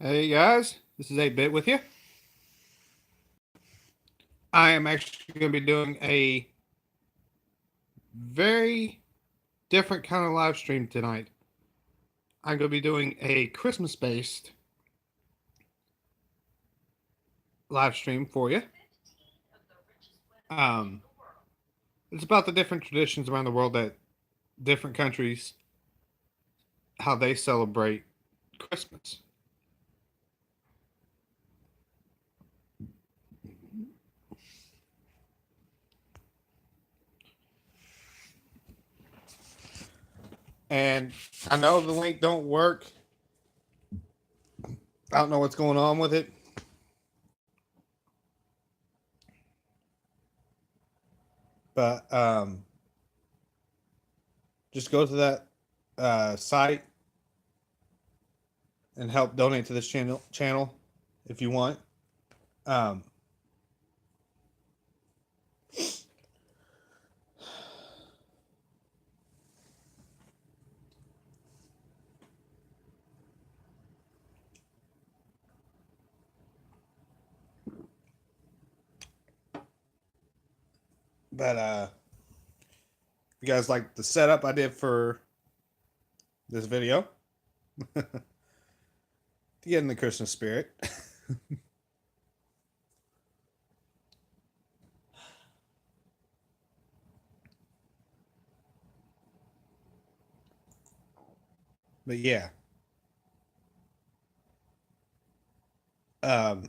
Hey guys, this is 8-Bit with you. I am actually going to be doing a very different kind of live stream tonight. I'm going to be doing a Christmas based live stream for you. Um, it's about the different traditions around the world that different countries, how they celebrate Christmas. And I know the link don't work. I don't know what's going on with it. But just go to that site and help donate to this channel if you want. Um, but you guys like the setup I did for this video to get in the Christmas spirit. But yeah, I'm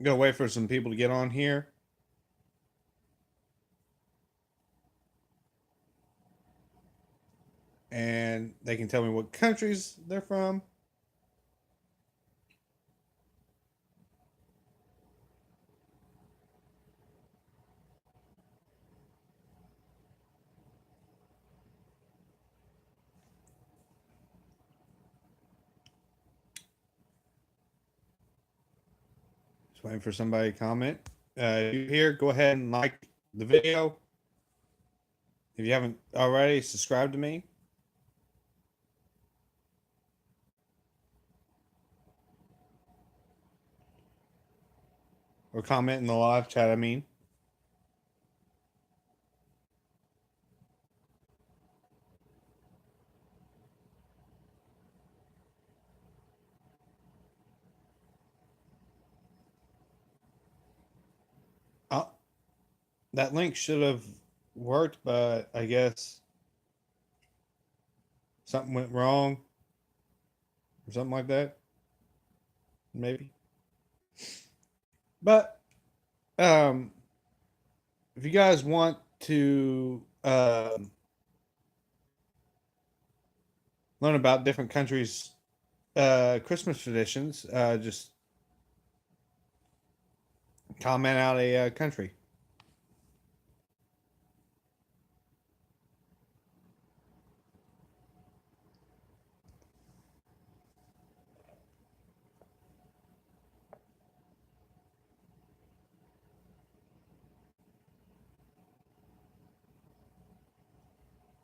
gonna wait for some people to get on here. And they can tell me what countries they're from. Just waiting for somebody to comment. If you're here, go ahead and like the video. If you haven't already, subscribe to me. Or comment in the live chat, I mean. Oh, that link should have worked, but I guess something went wrong or something like that. Maybe. But if you guys want to learn about different countries' Christmas traditions, just comment out a country.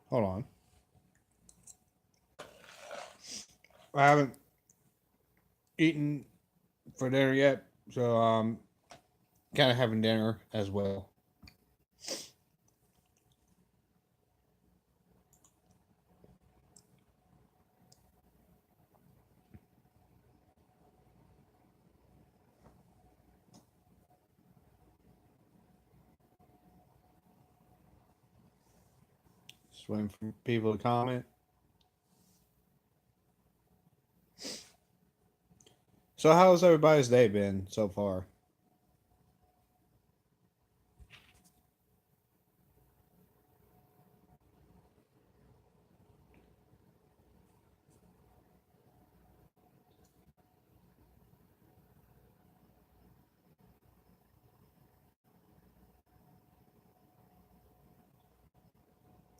Hold on. I haven't eaten for dinner yet, so kind of having dinner as well. Just waiting for people to comment. So, how's everybody's day been so far?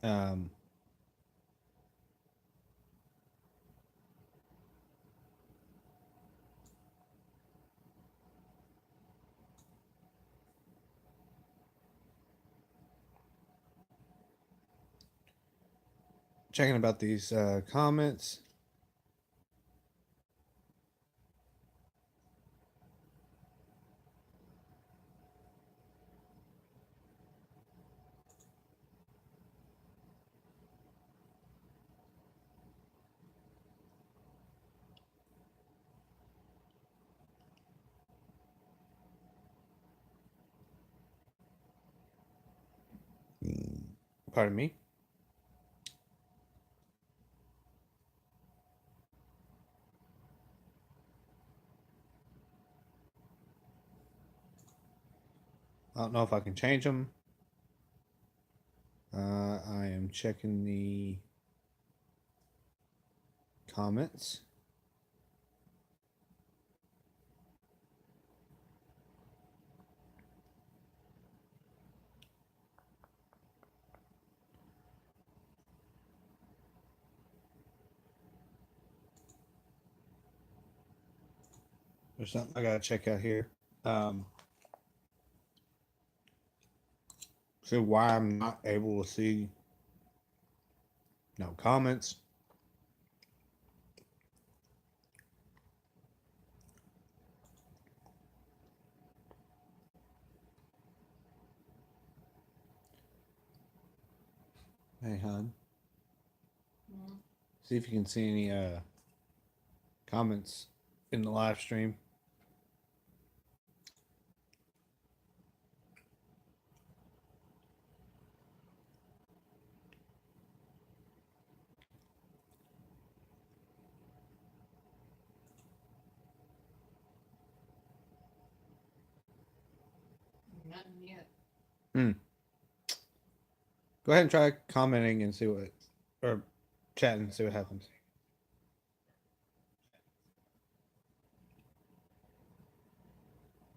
Um, checking about these comments. Pardon me. I don't know if I can change them. I am checking the comments. There's something I gotta check out here. See why I'm not able to see no comments. Hey, hon. See if you can see any comments in the live stream. Nothing yet. Go ahead and try commenting and see what, or chatting and see what happens.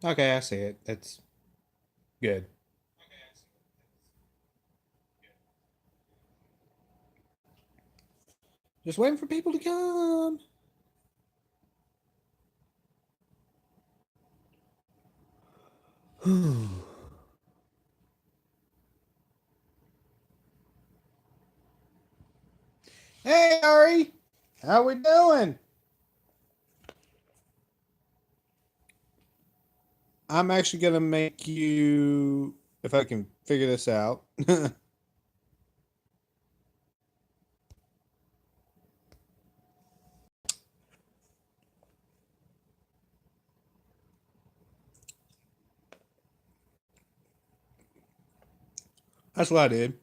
Okay, I see it. It's good. Just waiting for people to come. Hey, Ari. How we doing? I'm actually going to make you, if I can figure this out. That's what I did.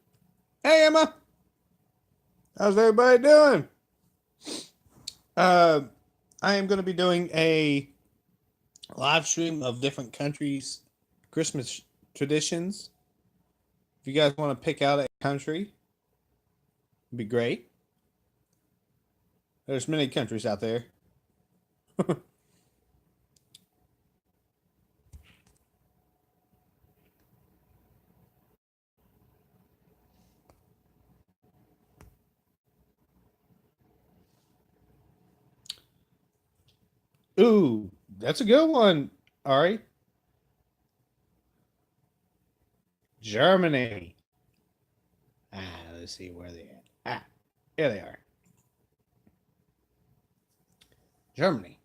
Hey, Emma. How's everybody doing? I am going to be doing a live stream of different countries' Christmas traditions. If you guys want to pick out a country, it'd be great. There's many countries out there. Ooh, that's a good one, Ari. Germany. Let's see where they at. Here they are. Germany.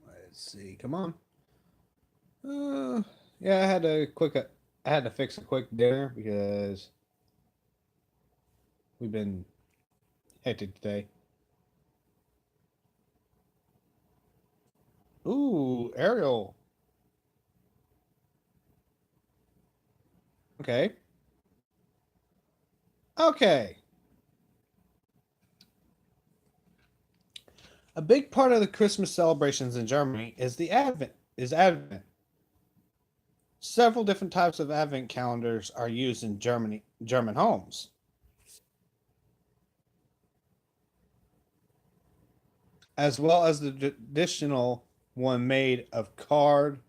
Let's see. Come on. Yeah, I had to fix a quick dinner because we've been hectic today. Ooh, Ariel. Okay. Okay. A big part of the Christmas celebrations in Germany is Advent. Several different types of Advent calendars are used in German homes. As well as the traditional one made of card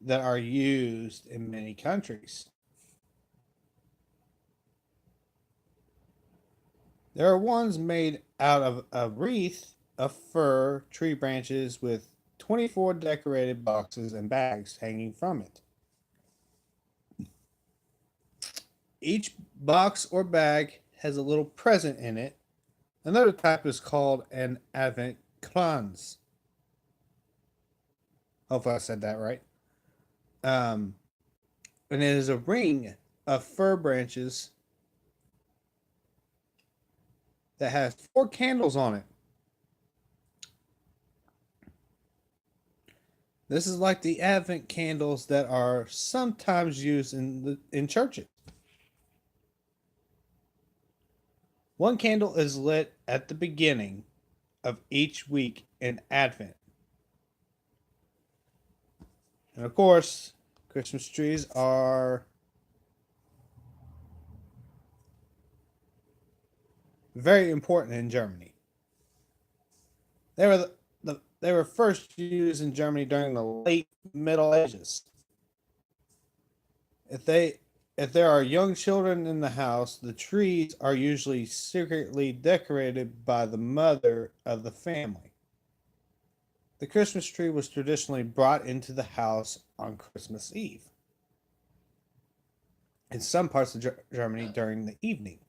that are used in many countries. There are ones made out of a wreath of fir tree branches with 24 decorated boxes and bags hanging from it. Each box or bag has a little present in it. Another type is called an Advent Kranz. Hopefully I said that right. And it is a ring of fir branches that has 4 candles on it. This is like the Advent candles that are sometimes used in churches. One candle is lit at the beginning of each week in Advent. And of course, Christmas trees are very important in Germany. They were they were first used in Germany during the late Middle Ages. If they if there are young children in the house, the trees are usually secretly decorated by the mother of the family. The Christmas tree was traditionally brought into the house on Christmas Eve. In some parts of Germany during the evening,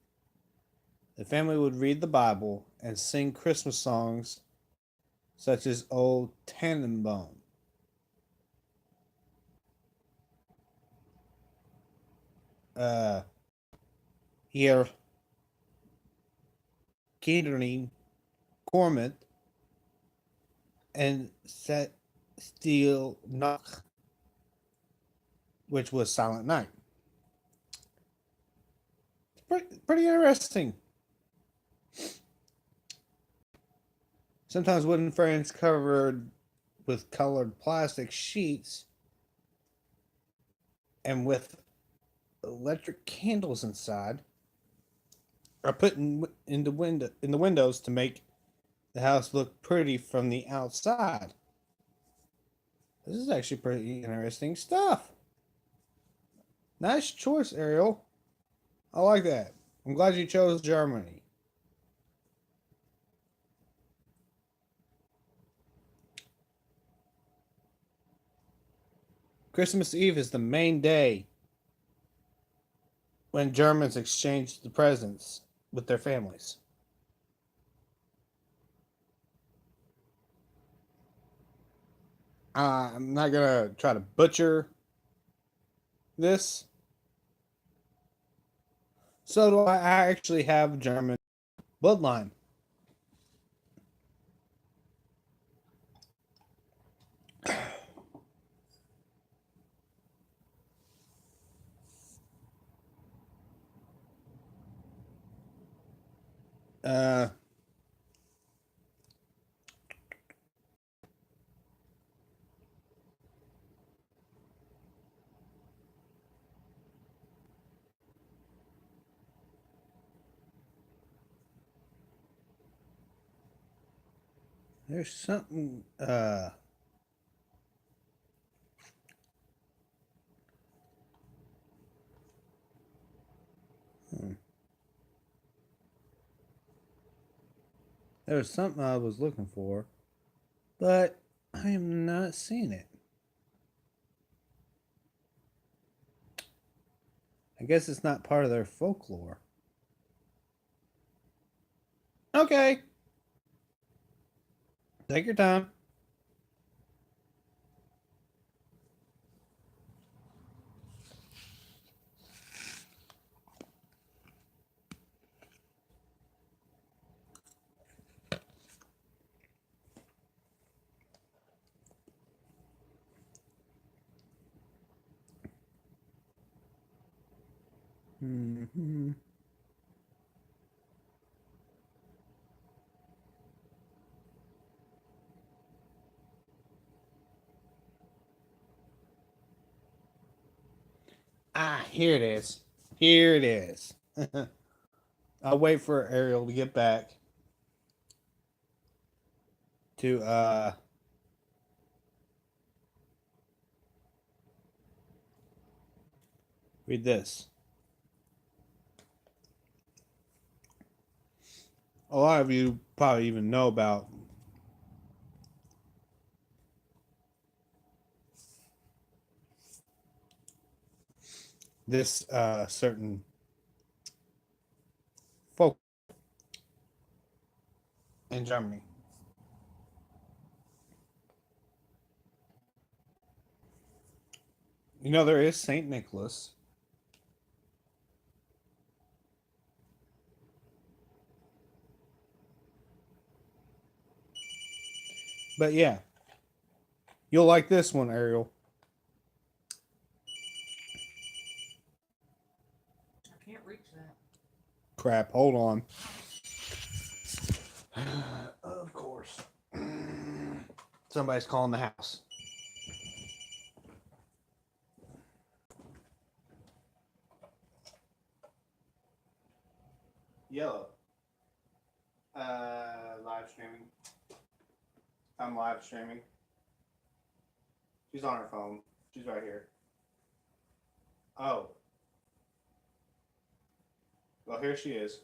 the family would read the Bible and sing Christmas songs such as "O Tannenbaum." Uh, Hier Kinderen kommt and Set Stille Nacht, which was Silent Night. It's pretty interesting. Sometimes wooden frames covered with colored plastic sheets and with electric candles inside are put in the windows to make the house look pretty from the outside. This is actually pretty interesting stuff. Nice choice, Ariel. I like that. I'm glad you chose Germany. Christmas Eve is the main day when Germans exchange the presents with their families. I'm not gonna try to butcher this. So do I actually have German bloodline? Uh, there's something. Hmm. There was something I was looking for, but I am not seeing it. I guess it's not part of their folklore. Okay, take your time. Mm-hmm. Ah, here it is. Here it is. I'll wait for Ariel to get back to read this. A lot of you probably even know about this certain folk in Germany. You know, there is Saint Nicholas. But yeah, you'll like this one, Ariel. I can't reach that. Crap, hold on. Of course. Somebody's calling the house. Yellow. Live streaming. I'm live streaming. She's on her phone. She's right here. Oh. Well, here she is.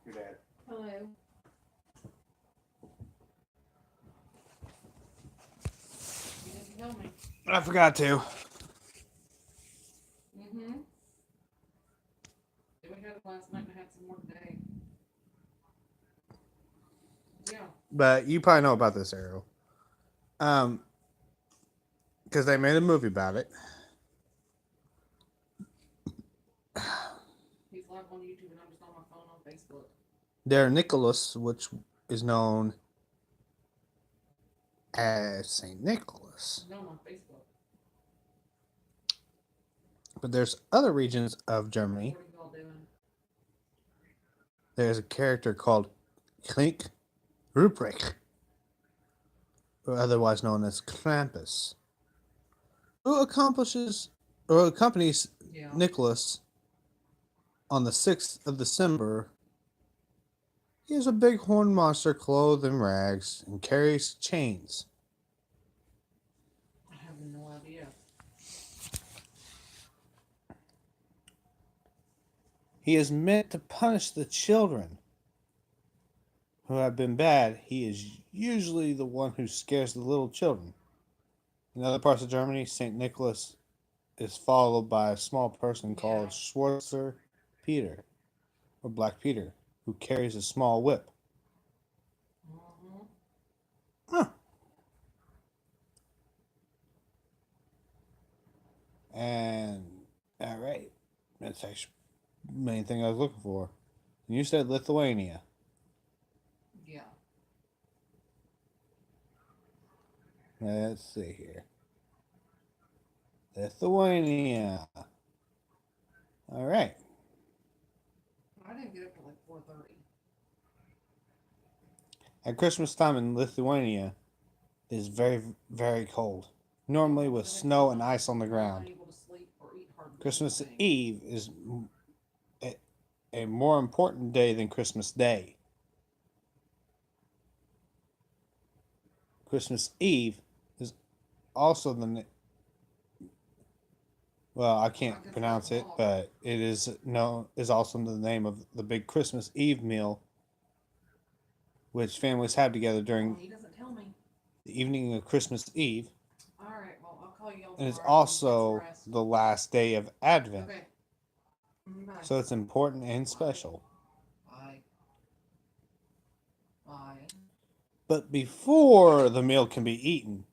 Your dad. Hello. You didn't tell me. I forgot to. Mm-hmm. We had it last night and I had some more today. Yeah. But you probably know about this, Ariel. Because they made a movie about it. He's live on YouTube and I'm just on my phone on Facebook. Their Nicholas, which is known as St. Nicholas. No, on Facebook. But there's other regions of Germany. What are you all doing? There's a character called Klink Ruprecht, or otherwise known as Krampus, who accompanies Yeah. Nicholas on the 6th of December. He is a big horned monster clothed in rags and carries chains. I have no idea. He is meant to punish the children who have been bad. He is usually the one who scares the little children. In other parts of Germany, St. Nicholas is followed by a small person called Schwarzer Peter, or Black Peter, who carries a small whip. Mm-hmm. Huh. And, alright, that's actually the main thing I was looking for. You said Lithuania. Yeah. Let's see here. Lithuania. All right. I didn't get up till like 4:30. At Christmas time in Lithuania, it is very, very cold. Normally with snow and ice on the ground. Unable to sleep or eat hardly Christmas anything. Eve is a more important day than Christmas Day. Christmas Eve is also well, I can't pronounce it, but it is also the name of the big Christmas Eve meal, which families have together Well, during he doesn't tell me. the evening of Christmas Eve. All right. Well, I'll call you. And it's also the last day of Advent. Okay. Bye. So it's important and special. Bye. Bye. But before the meal can be eaten,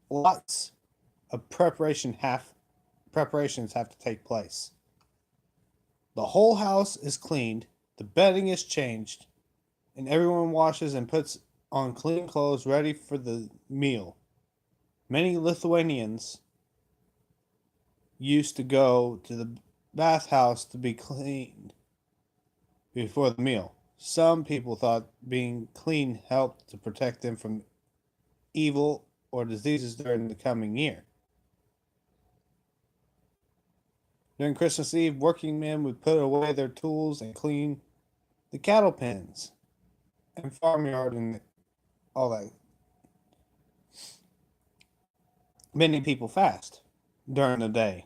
lots of preparations have to take place. The whole house is cleaned, the bedding is changed, and everyone washes and puts on clean clothes ready for the meal. Many Lithuanians used to go to the bathhouse to be cleaned before the meal. Some people thought being clean helped to protect them from evil or diseases during the coming year. During Christmas Eve, working men would put away their tools and clean the cattle pens and farmyard and all that. Many people fast during the day.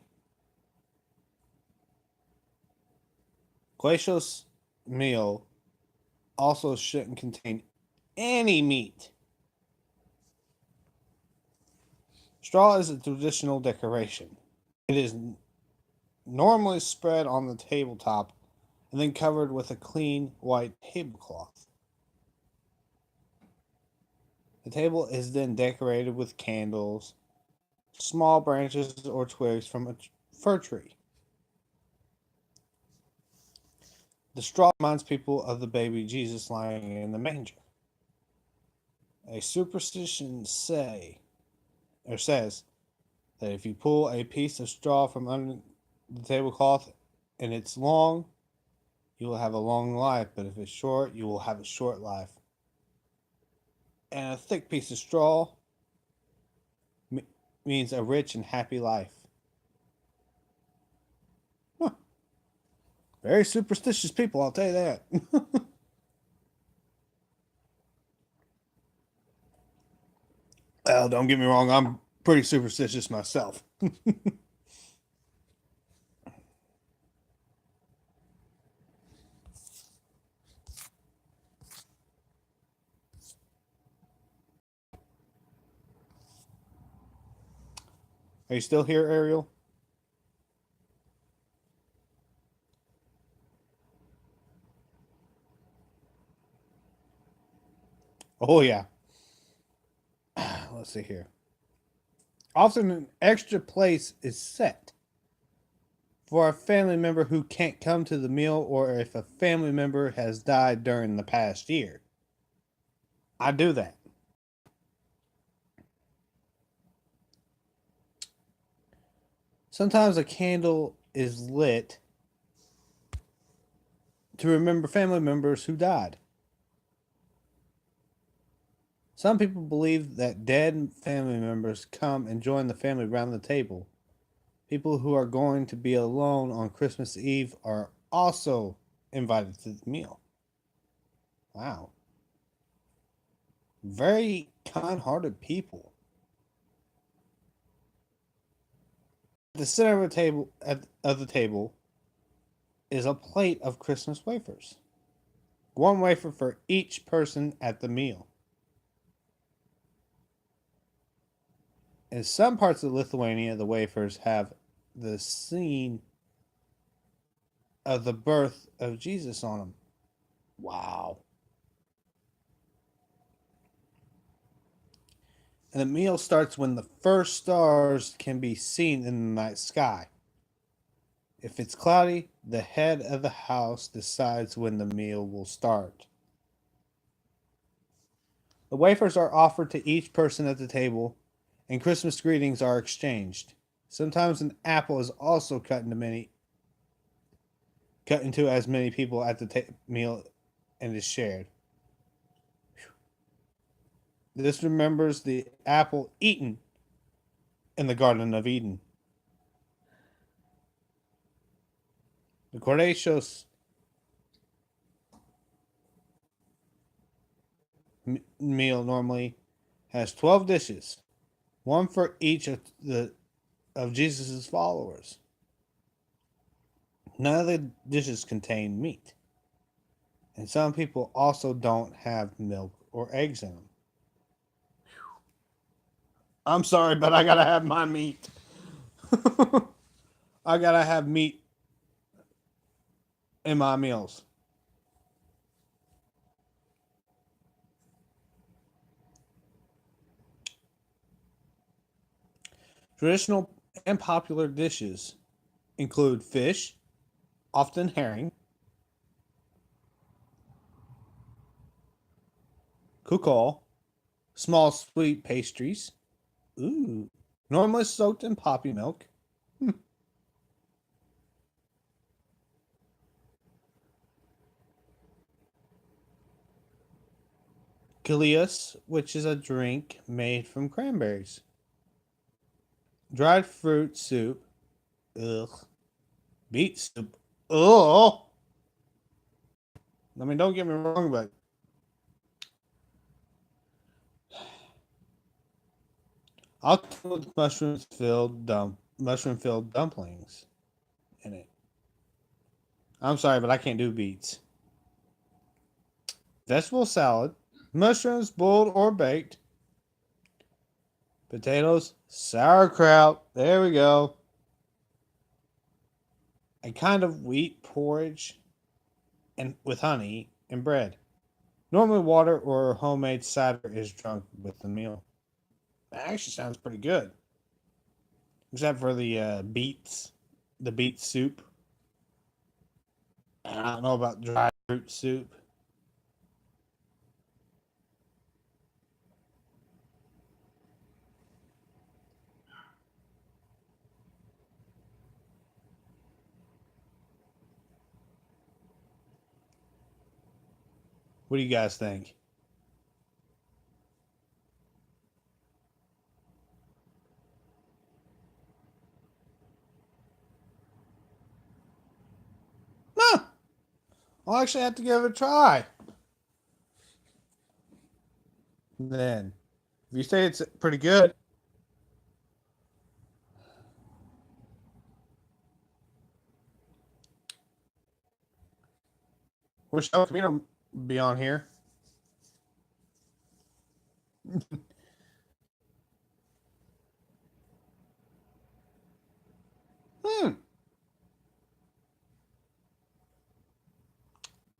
Glacios meal also shouldn't contain any meat. Straw is a traditional decoration. It is normally spread on the tabletop and then covered with a clean white tablecloth. The table is then decorated with candles, small branches or twigs from a fir tree. The straw reminds people of the baby Jesus lying in the manger. A superstition says that if you pull a piece of straw from the tablecloth and it's long, you will have a long life. But if it's short, you will have a short life. And a thick piece of straw means a rich and happy life. Huh. Very superstitious people, I'll tell you that. Well, don't get me wrong, I'm pretty superstitious myself. Are you still here, Ariel? Oh, yeah. Let's see here. Often an extra place is set for a family member who can't come to the meal or if a family member has died during the past year. I do that. Sometimes a candle is lit to remember family members who died. Some people believe that dead family members come and join the family around the table. People who are going to be alone on Christmas Eve are also invited to the meal. Wow. Very kind hearted people. At the center of the table is a plate of Christmas wafers. One wafer for each person at the meal. In some parts of Lithuania, the wafers have the scene of the birth of Jesus on them. Wow. And the meal starts when the first stars can be seen in the night sky. If it's cloudy, the head of the house decides when the meal will start. The wafers are offered to each person at the table, and Christmas greetings are exchanged. Sometimes an apple is also cut into as many people at the meal and is shared. This remembers the apple eaten in the Garden of Eden. The Cordacios meal normally has 12 dishes, one for each of Jesus' followers. None of the dishes contain meat. And some people also don't have milk or eggs in them. I'm sorry, but I gotta have my meat. I gotta have meat in my meals. Traditional and popular dishes include fish, often herring, kukol, small sweet pastries, ooh, normally soaked in poppy milk, Kilias, which is a drink made from cranberries, dried fruit soup, ugh, beet soup, ugh. I mean, don't get me wrong, but I'll put mushroom filled dumplings in it. I'm sorry, but I can't do beets. Vegetable salad, mushrooms boiled or baked, potatoes, sauerkraut. There we go. A kind of wheat porridge, and with honey and bread. Normally, water or homemade cider is drunk with the meal. That actually sounds pretty good, except for the beet soup. And I don't know about dried fruit soup. What do you guys think? Huh. I'll actually have to give it a try. Then, if you say it's pretty good, wish El Camino be on here. Hmm.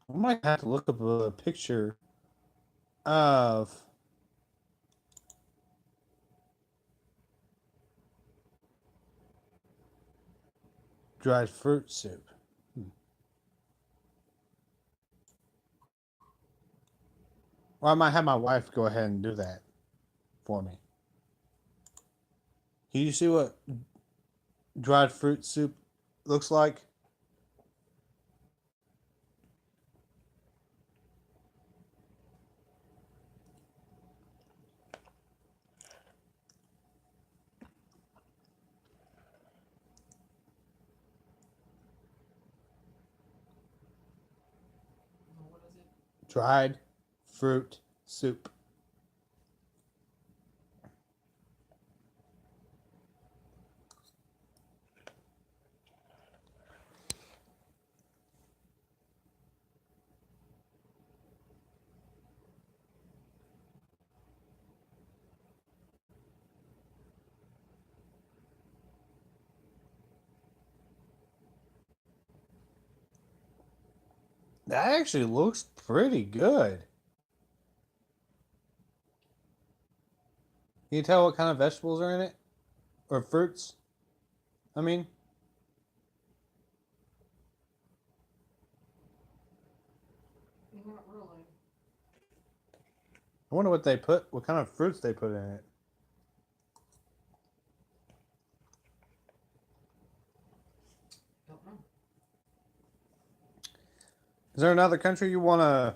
I might have to look up a picture of dried fruit soup. Or I might have my wife go ahead and do that for me. Can you see what dried fruit soup looks like? What is it? Dried fruit soup. That actually looks pretty good. Can you tell what kind of vegetables are in it? Or fruits? I mean, Not really. I wonder what kind of fruits they put in it. Don't know. Is there another country you want to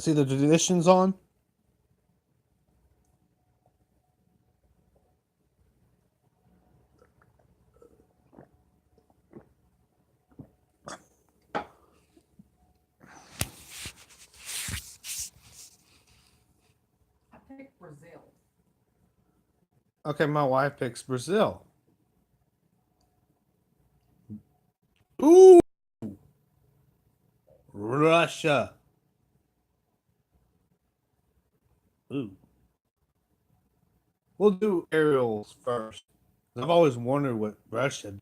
see the traditions on? I picked Brazil. Okay, my wife picks Brazil. Ooh, Russia. Ooh. We'll do aerials first. I've always wondered what Russia.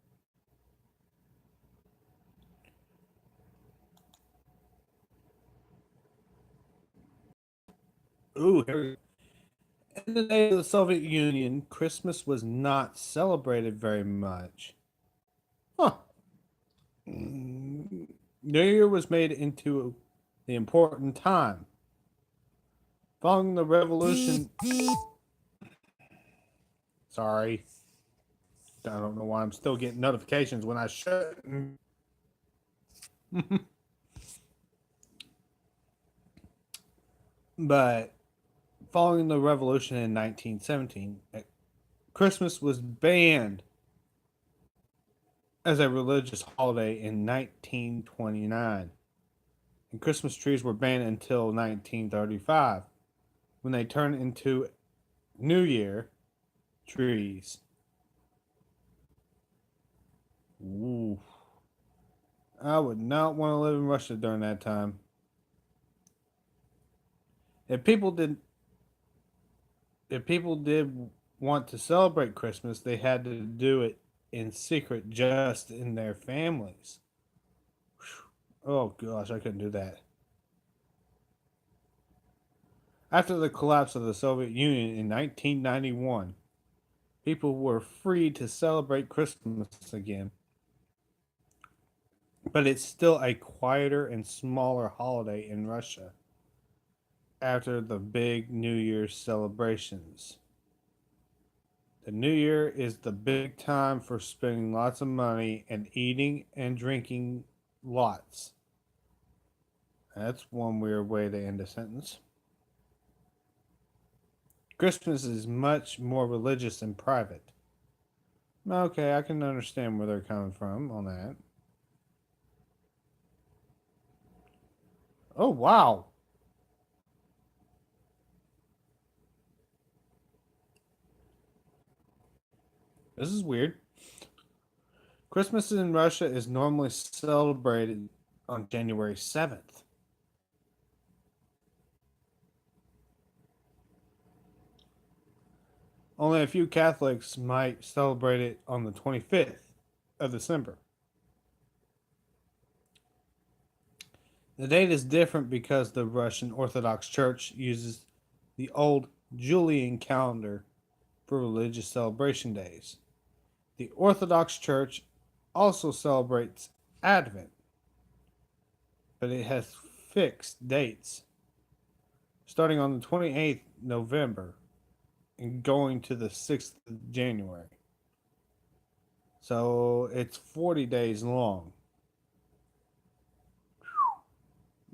Ooh, here. In the days of the Soviet Union, Christmas was not celebrated very much. Huh. New Year was made into the important time. Following the revolution. Sorry. I don't know why I'm still getting notifications when I shouldn't. But following the revolution in 1917, Christmas was banned as a religious holiday in 1929. And Christmas trees were banned until 1935 when they turned into New Year trees. Ooh. I would not want to live in Russia during that time. If people did if people did want to celebrate Christmas, they had to do it in secret just in their families. Oh gosh, I couldn't do that. After the collapse of the Soviet Union in 1991, people were free to celebrate Christmas again. But it's still a quieter and smaller holiday in Russia after the big New Year's celebrations. The New Year is the big time for spending lots of money and eating and drinking lots. That's one weird way to end a sentence. Christmas is much more religious and private. Okay, I can understand where they're coming from on that. Oh, wow. This is weird. Christmas in Russia is normally celebrated on January 7th. Only a few Catholics might celebrate it on the 25th of December. The date is different because the Russian Orthodox Church uses the old Julian calendar for religious celebration days. The Orthodox Church also celebrates Advent, but it has fixed dates starting on the 28th November and going to the 6th of January. So it's 40 days long.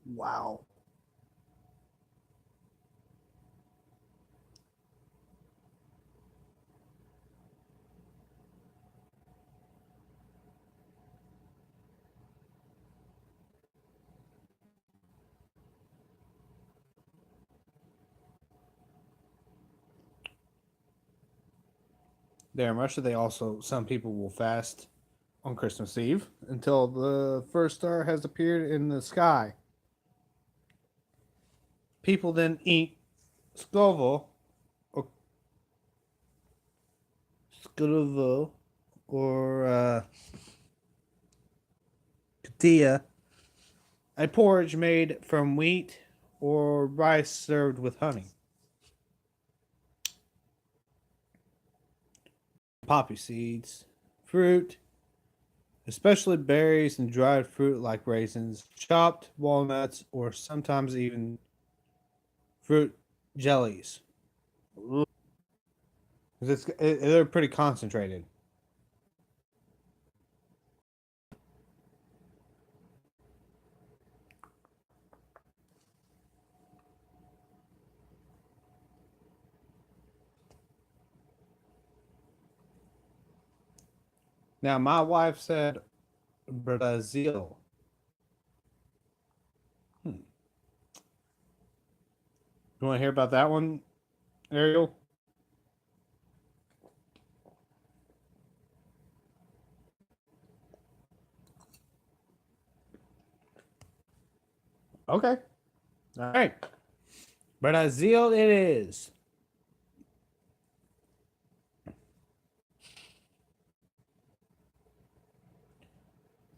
Wow. There in Russia, they also, some people will fast on Christmas Eve until the first star has appeared in the sky. People then eat skovo or skovo or katia, a porridge made from wheat or rice served with honey. Poppy seeds, fruit, especially berries and dried fruit like raisins, chopped walnuts, or sometimes even fruit jellies. 'Cause they're pretty concentrated. Now, my wife said Brazil. Hmm. You want to hear about that one, Ariel? Okay. All right. Brazil it is.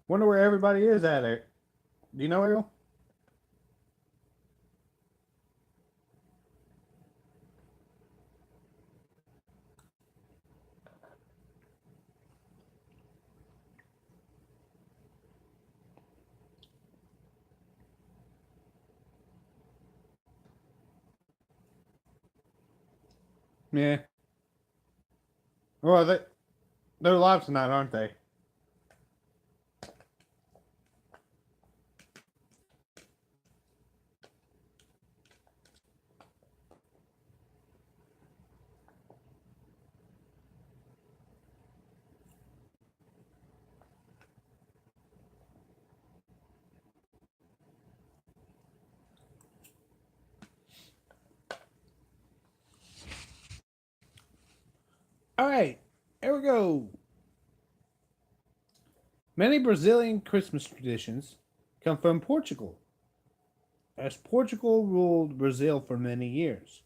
Wonder where everybody is at it. Do you know, Ariel? Yeah. Well, they're live tonight, aren't they? All right. Here we go. Many Brazilian Christmas traditions come from Portugal, as Portugal ruled Brazil for many years.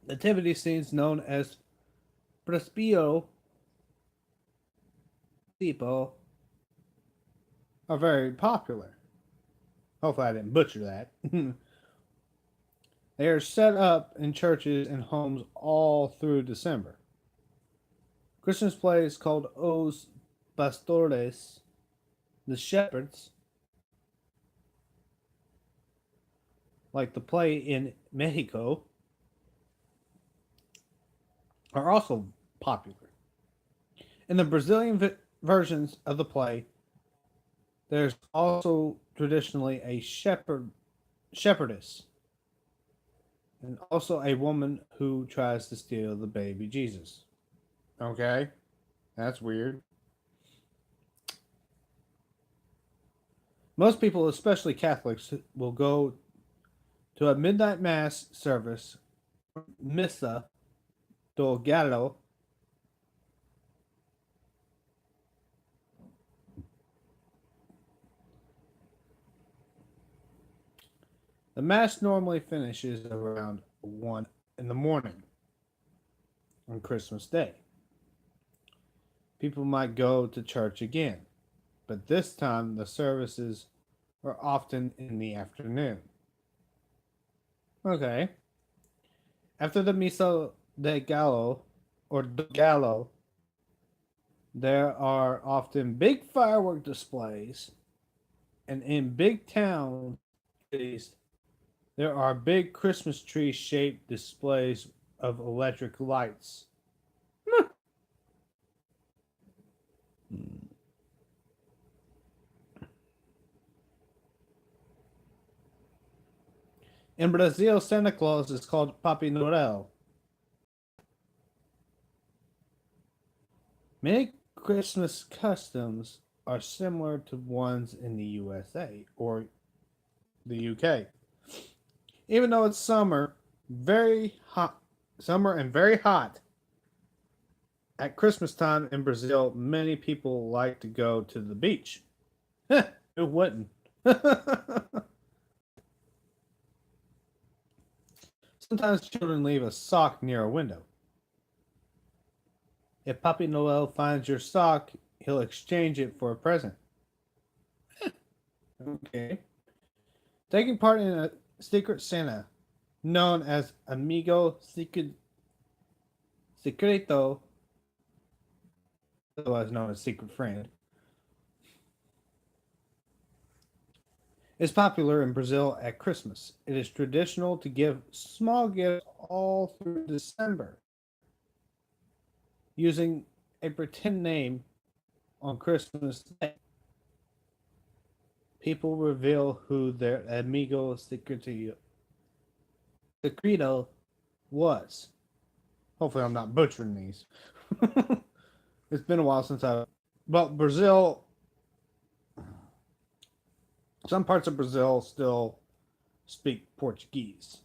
Nativity scenes known as Prespio Tipo are very popular. Hopefully, I didn't butcher that. They are set up in churches and homes all through December. Christmas plays called Os Pastores, the shepherds, like the play in Mexico, are also popular. In the Brazilian versions of the play, there's also traditionally a shepherdess, and also a woman who tries to steal the baby Jesus. Okay, that's weird. Most people, especially Catholics, will go to a midnight mass service, Missa do Gallo. The mass normally finishes around 1 in the morning on Christmas Day. People might go to church again, but this time the services are often in the afternoon. Okay. After the Misa de Gallo or do Gallo, there are often big firework displays, and in big towns, cities, there are big Christmas tree shaped displays of electric lights. In Brazil, Santa Claus is called Papi Noel. Many Christmas customs are similar to ones in the USA or the UK. Even though it's summer and very hot, at Christmas time in Brazil, many people like to go to the beach. Who wouldn't? Sometimes children leave a sock near a window. If Papi Noel finds your sock, he'll exchange it for a present. Okay. Taking part in a secret Santa, known as Amigo Secreto, otherwise known as Secret Friend, is popular in Brazil at Christmas. It is traditional to give small gifts all through December, using a pretend name on Christmas Day. People reveal who their amigo secreto was. Hopefully, I'm not butchering these. It's been a while since Well, Brazil. Some parts of Brazil still speak Portuguese.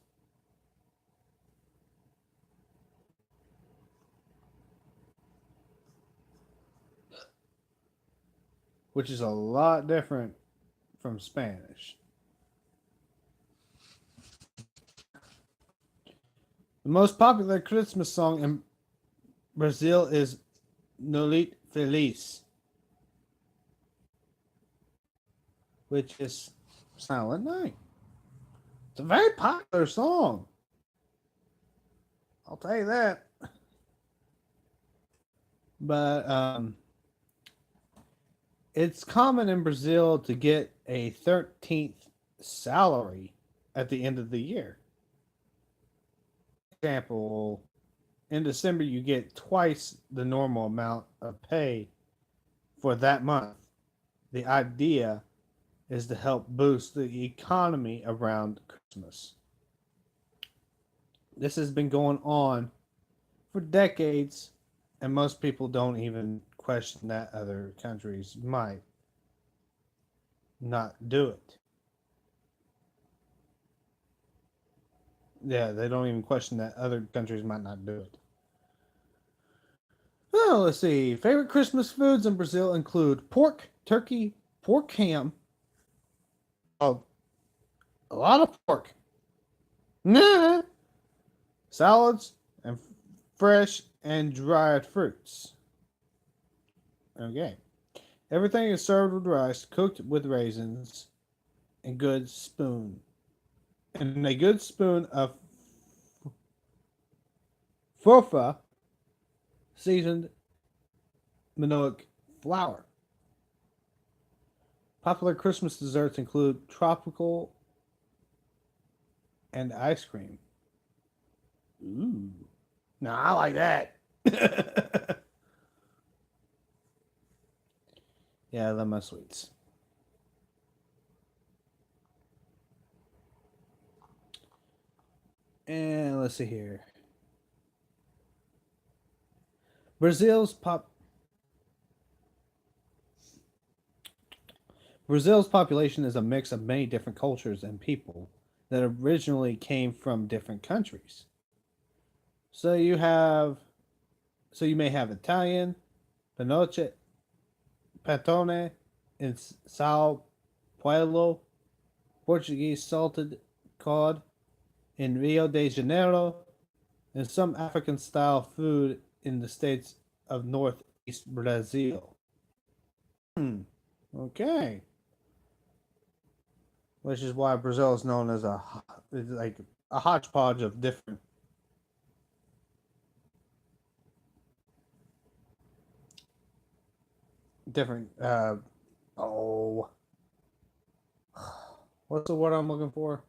Which is a lot different from Spanish. The most popular Christmas song in Brazil is Noite Feliz, which is Silent Night. It's a very popular song. I'll tell you that. But it's common in Brazil to get a 13th salary at the end of the year. For example, in December you get twice the normal amount of pay for that month. The idea is to help boost the economy around Christmas. This has been going on for decades, and most people don't even question that other countries might not do it. Yeah, they don't even question that other countries might not do it. Oh, let's see. Favorite Christmas foods in Brazil include pork, turkey, pork ham. Oh, a lot of pork. Nah. Salads and fresh and dried fruits. Okay. Everything is served with rice, cooked with raisins, and good spoon. And a good spoon of fofa seasoned manioc flour. Popular Christmas desserts include tropical and ice cream. Ooh. Now I like that. Yeah, I love my sweets. And let's see here. Brazil's pop Brazil's population is a mix of many different cultures and people that originally came from different countries. So you have so you may have Italian, Pinoche, Patone in Sao Paulo, Portuguese salted cod in Rio de Janeiro, and some African style food in the states of northeast Brazil. Hmm. Okay. Which is why Brazil is known as like a hodgepodge of different oh what's the word I'm looking for?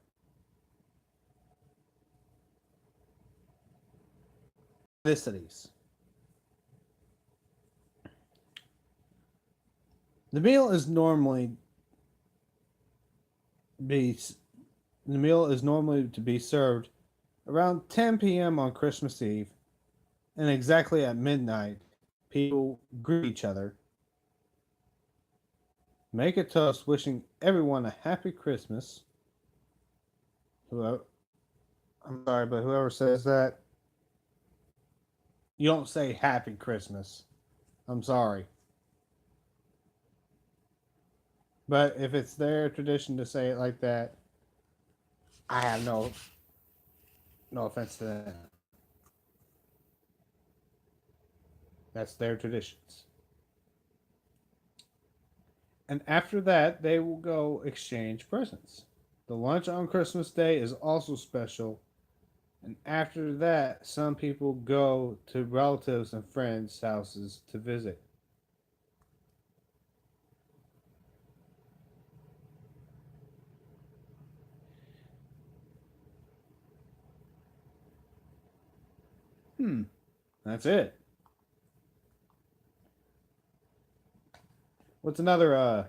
Ethnicities. The meal is normally be the meal is normally to be served around 10 p.m. on Christmas Eve, and exactly at midnight, people greet each other, make a toast wishing everyone a happy Christmas. Whoever, I'm sorry, but whoever says that, you don't say happy Christmas. I'm sorry. But if it's their tradition to say it like that, I have no offense to them. That's their traditions. And after that, they will go exchange presents. The lunch on Christmas Day is also special. And after that, some people go to relatives and friends' houses to visit. Hmm, that's it. What's another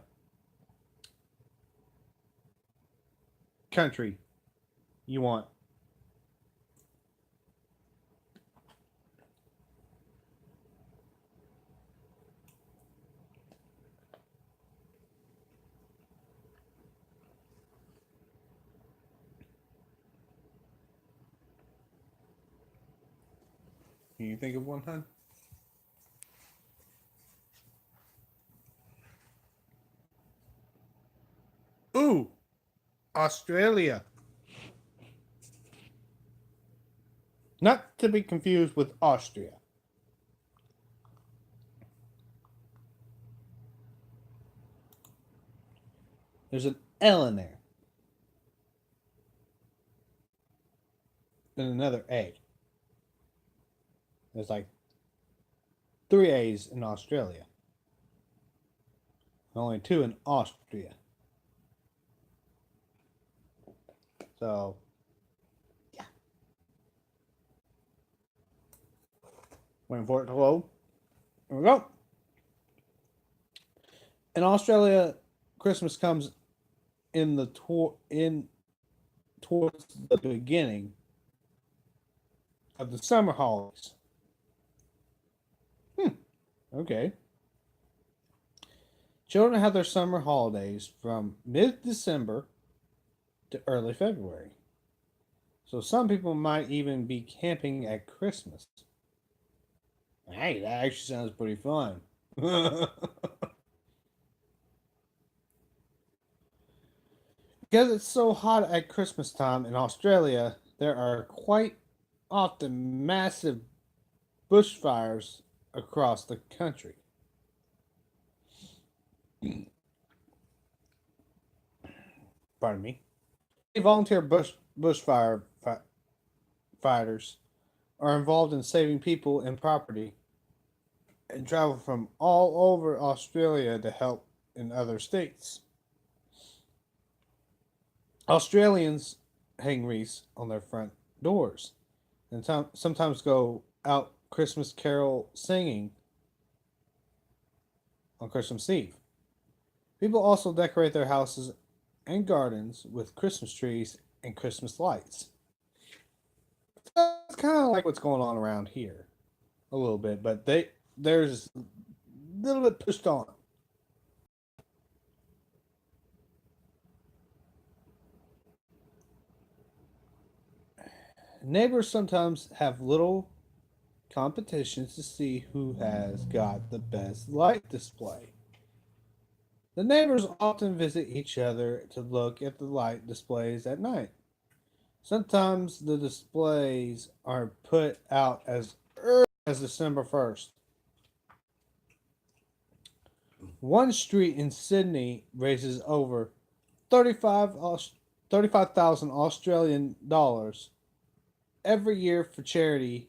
country you want? Can you think of one, hun? Ooh, Australia. Not to be confused with Austria. There's an L in there and another A. There's like three A's in Australia, only two in Austria. So, yeah. Waiting for it to load. Here we go. In Australia, Christmas comes in the in towards the beginning of the summer holidays. Hmm. Okay. Children have their summer holidays from mid-December to early February. So some people might even be camping at Christmas. Hey, that actually sounds pretty fun. Because it's so hot at Christmas time in Australia, there are quite often massive bushfires across the country. Pardon me. Volunteer bushfire fighters are involved in saving people and property and travel from all over Australia to help in other states. Australians hang wreaths on their front doors and sometimes go out Christmas carol singing on Christmas Eve. People also decorate their houses and gardens with Christmas trees and Christmas lights. kind of like what's going on around here, a little bit, but there's a little bit pushed on. Neighbors sometimes have little competitions to see who has got the best light display. The neighbors often visit each other to look at the light displays at night. Sometimes the displays are put out as early as December 1st. One street in Sydney raises over 35,000 Australian dollars every year for charity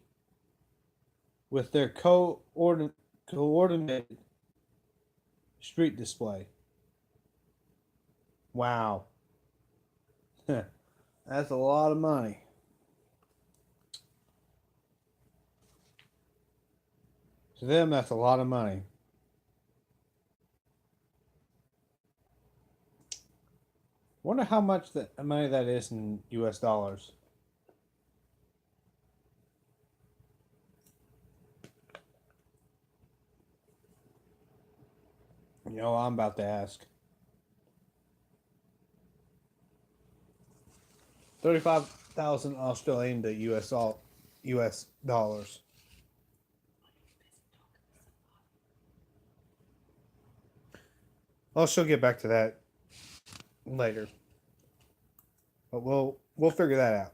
with their coordinated street display. Wow. That's a lot of money. To them, that's a lot of money. Wonder how much money that is in US dollars. You know, I'm about to ask. 35,000 Australian to US dollars. I'll still get back to that later. But we'll figure that out.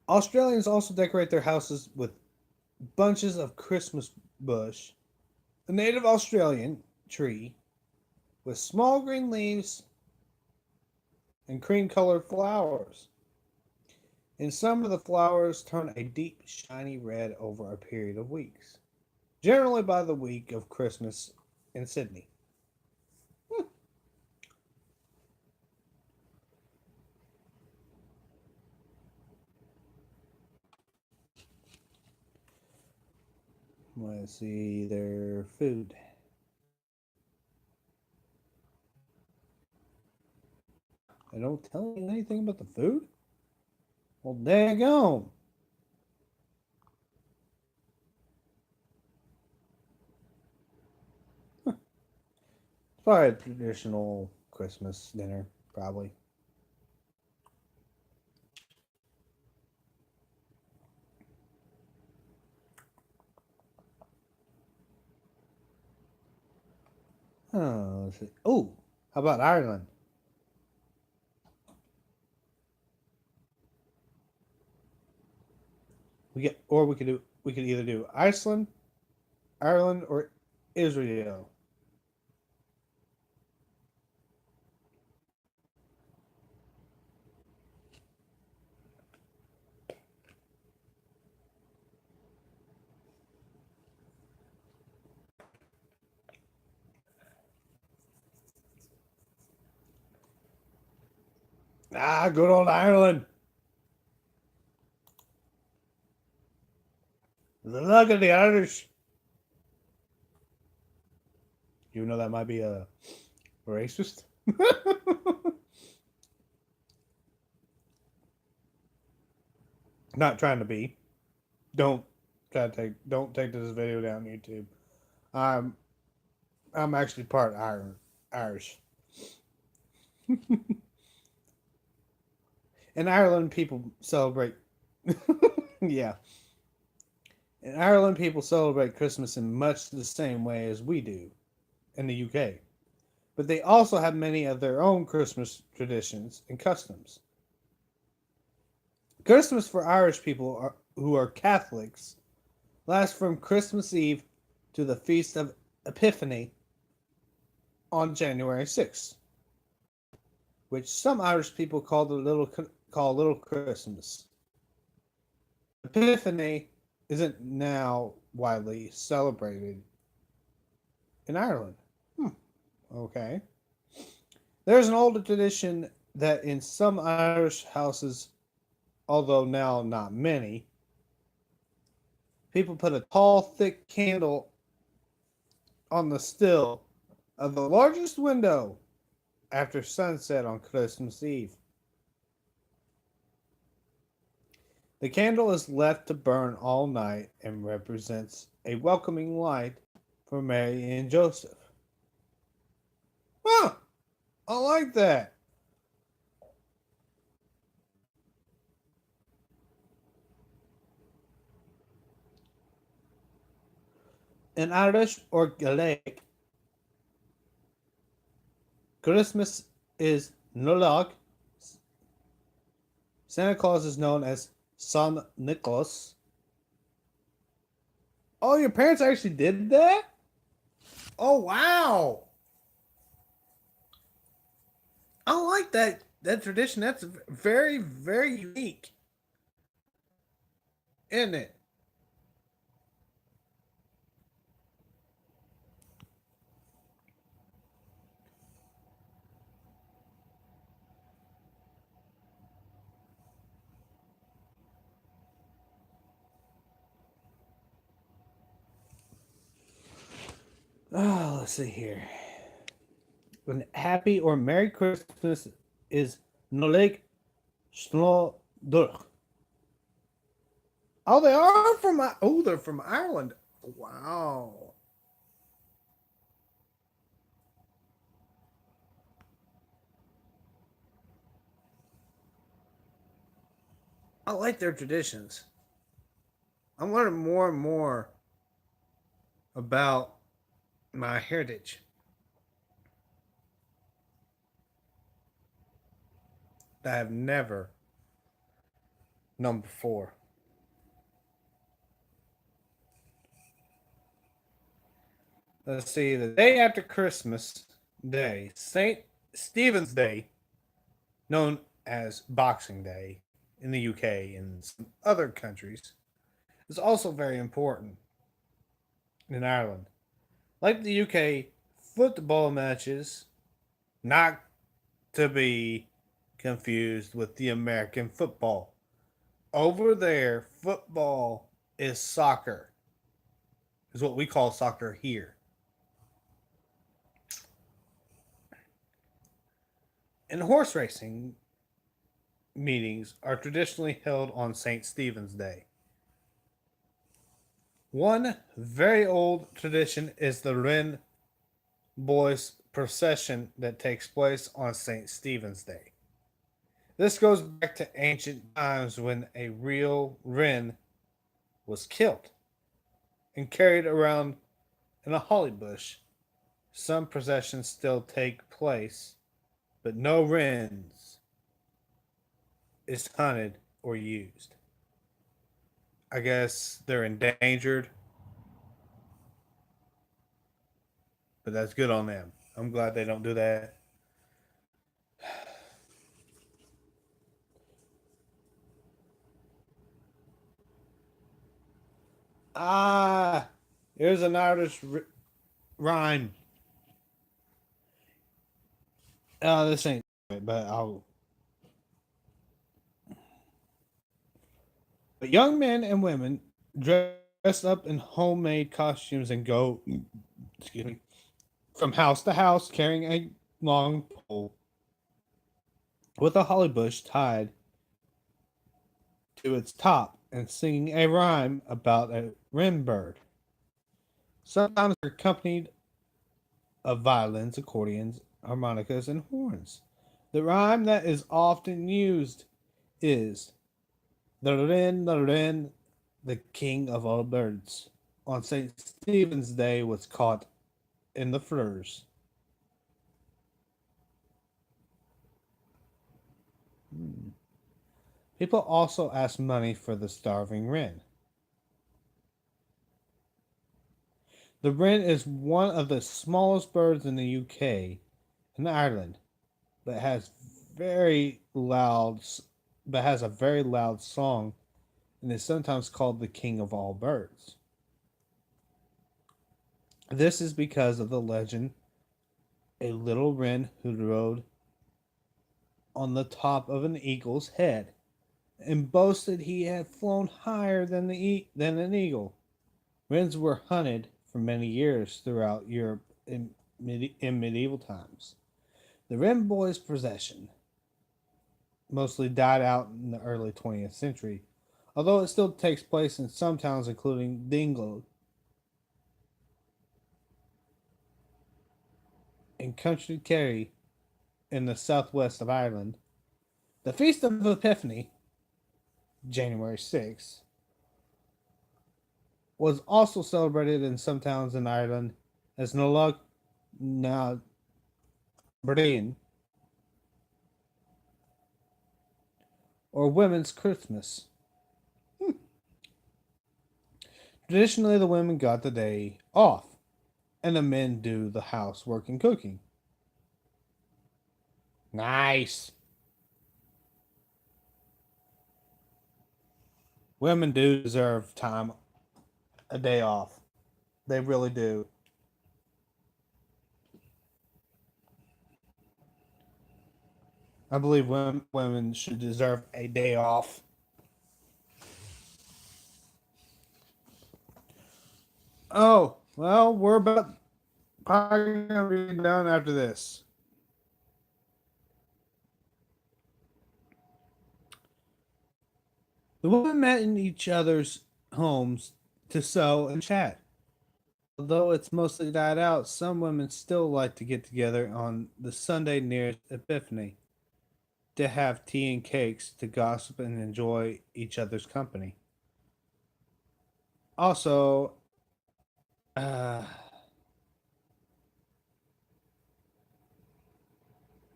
Australians also decorate their houses with bunches of Christmas bush, the native Australian tree, with small green leaves and cream colored flowers. In summer, the flowers turn a deep, shiny red over a period of weeks, generally by the week of Christmas in Sydney. Let's see their food. They don't tell me anything about the food? Well, daggone. It's probably a traditional Christmas dinner, probably. Oh, let's see. Oh, how about Ireland? We could either do Iceland, Ireland, or Israel. Ah, good old Ireland. The luck of the Irish. You know that might be a racist. Not trying to be. Don't don't take this video down YouTube. I'm I'm actually part Irish. In Ireland, people celebrate. Yeah, in Ireland, people celebrate Christmas in much the same way as we do in the UK, but they also have many of their own Christmas traditions and customs. Christmas for Irish people who are Catholics lasts from Christmas Eve to the Feast of Epiphany on January 6th, which some Irish people call Little Christmas. Epiphany isn't now widely celebrated in Ireland. Okay. There's an older tradition that in some Irish houses, although now not many, people put a tall, thick candle on the sill of the largest window after sunset on Christmas Eve. The candle is left to burn all night and represents a welcoming light for Mary and Joseph. Huh, I like that. In Irish or Gaelic, Christmas is Nullag. Santa Claus is known as Son Nicholas. Oh, your parents actually did that? Oh, wow. I like that tradition. That's very, very unique, isn't it? Oh, let's see here. When happy or Merry Christmas is Noleg Snodurch. Oh, they are from they're from Ireland. Wow. I like their traditions. I'm learning more and more about my heritage that I've never known before. Let's see, the day after Christmas Day, St. Stephen's Day, known as Boxing Day in the UK and some other countries, is also very important in Ireland. Like the UK, football matches, not to be confused with the American football. Over there, football is soccer, is what we call soccer here. And horse racing meetings are traditionally held on St. Stephen's Day. One very old tradition is the Wren Boys procession that takes place on St. Stephen's Day. This goes back to ancient times when a real wren was killed and carried around in a holly bush. Some processions still take place, but no wrens is hunted or used. I guess they're endangered, but that's good on them. I'm glad they don't do that. Ah, here's an artist rhyme. This ain't it, but I'll. But young men and women dress up in homemade costumes and go, excuse me, from house to house carrying a long pole with a holly bush tied to its top and singing a rhyme about a wren bird. Sometimes they're accompanied of violins, accordions, harmonicas, and horns. The rhyme that is often used is the wren, the king of all birds, on St. Stephen's Day was caught in the furs. Hmm. People also ask money for the starving wren. The wren is one of the smallest birds in the UK and Ireland, but very loud, has a very loud song, and is sometimes called the king of all birds. This is because of the legend: a little wren who rode on the top of an eagle's head and boasted he had flown higher than than an eagle. Wrens were hunted for many years throughout Europe in medieval times. The Wren Boys' procession mostly died out in the early 20th century, although it still takes place in some towns, including Dingle and County Kerry in the southwest of Ireland. The Feast of Epiphany, January 6th, was also celebrated in some towns in Ireland as Nolog na Brin, or Women's Christmas. Traditionally, the women got the day off, and the men do the housework and cooking. Nice. Women do deserve time, a day off. They really do. I believe women should deserve a day off. Oh, well, we're about probably gonna be done after this. The women met in each other's homes to sew and chat. Although it's mostly died out, some women still like to get together on the Sunday near Epiphany to have tea and cakes to gossip and enjoy each other's company. Also, uh,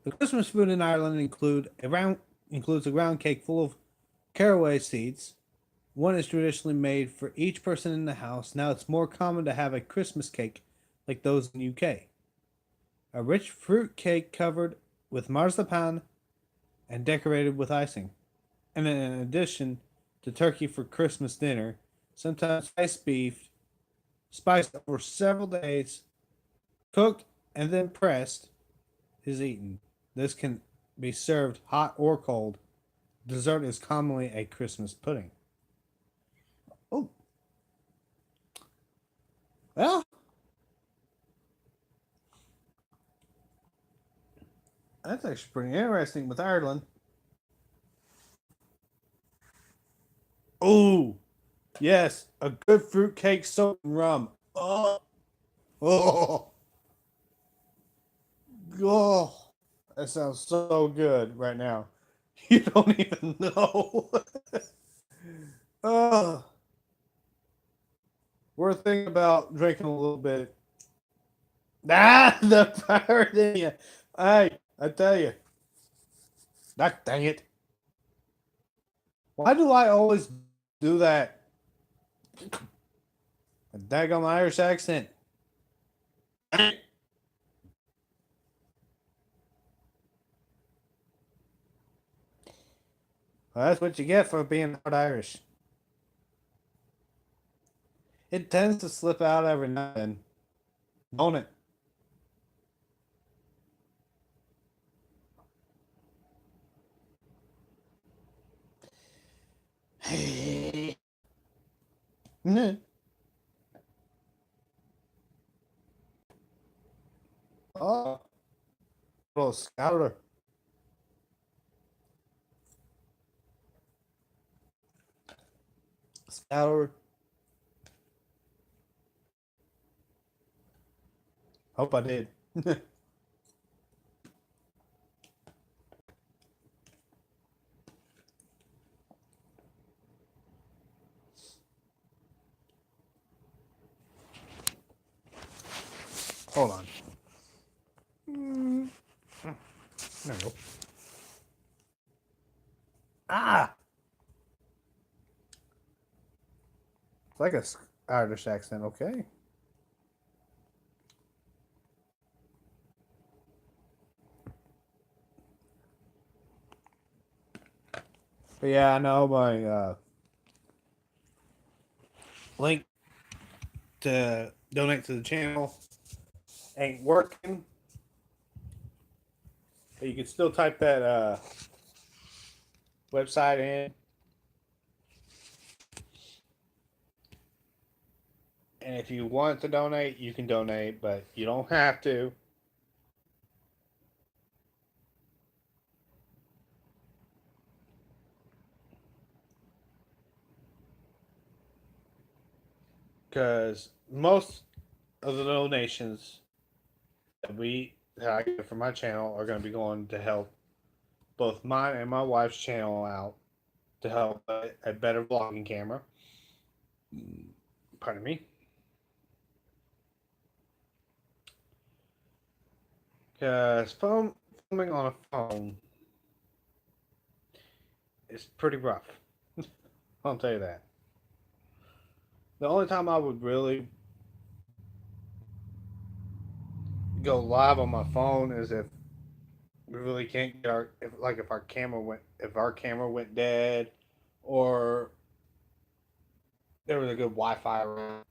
the Christmas food in Ireland includes a round cake full of caraway seeds. One is traditionally made for each person in the house. Now it's more common to have a Christmas cake like those in the UK. A rich fruit cake covered with marzipan and decorated with icing. And in addition to turkey for Christmas dinner, sometimes sliced beef, spiced over several days, cooked and then pressed, is eaten. This can be served hot or cold. Dessert is commonly a Christmas pudding. Oh, well, that's actually pretty interesting with Ireland. Oh, yes, a good fruit cake soaked in rum. Oh, oh, oh, that sounds so good right now. You don't even know. Oh, we're thinking about drinking a little bit. Ah, the pirate in you. Hey, I tell you. God dang it. Why do I always do that? A daggone Irish accent. Well, that's what you get for being hard Irish. It tends to slip out every now and then, don't it? Hey. Oh, little scouter. Scouter. Hope I did. Hold on. There we go. Ah! It's like a Irish accent, okay. But yeah, I know my link to donate to the channel ain't working. But you can still type that website in. And if you want to donate, you can donate, but you don't have to. because most of the donations that I get from my channel are going to be going to help both mine and my wife's channel out to help a better vlogging camera. Pardon me. Because filming on a phone is pretty rough. I'll tell you that. The only time I would really go live on my phone is if we really can't get if our camera went dead, or there was a good Wi-Fi around.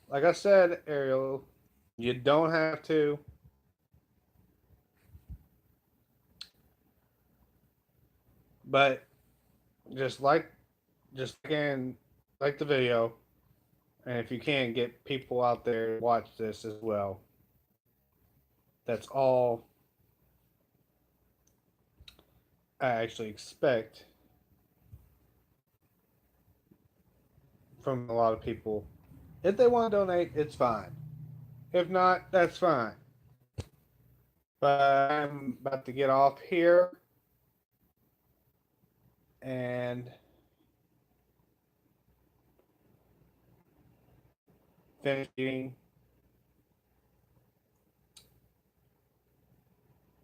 Like I said, Ariel, you don't have to. But just again, like the video, and if you can get people out there to watch this as well. That's all I actually expect from a lot of people. If they want to donate, it's fine. If not, that's fine. But I'm about to get off here and finish eating.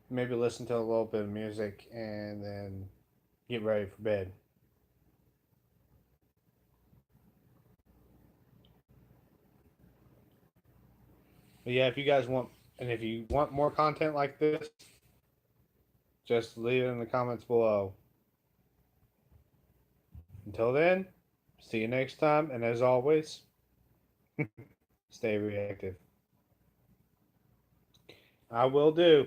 Maybe listen to a little bit of music and then get ready for bed. But yeah, if you want more content like this, just leave it in the comments below. Until then, see you next time, and as always, stay reactive. I will do.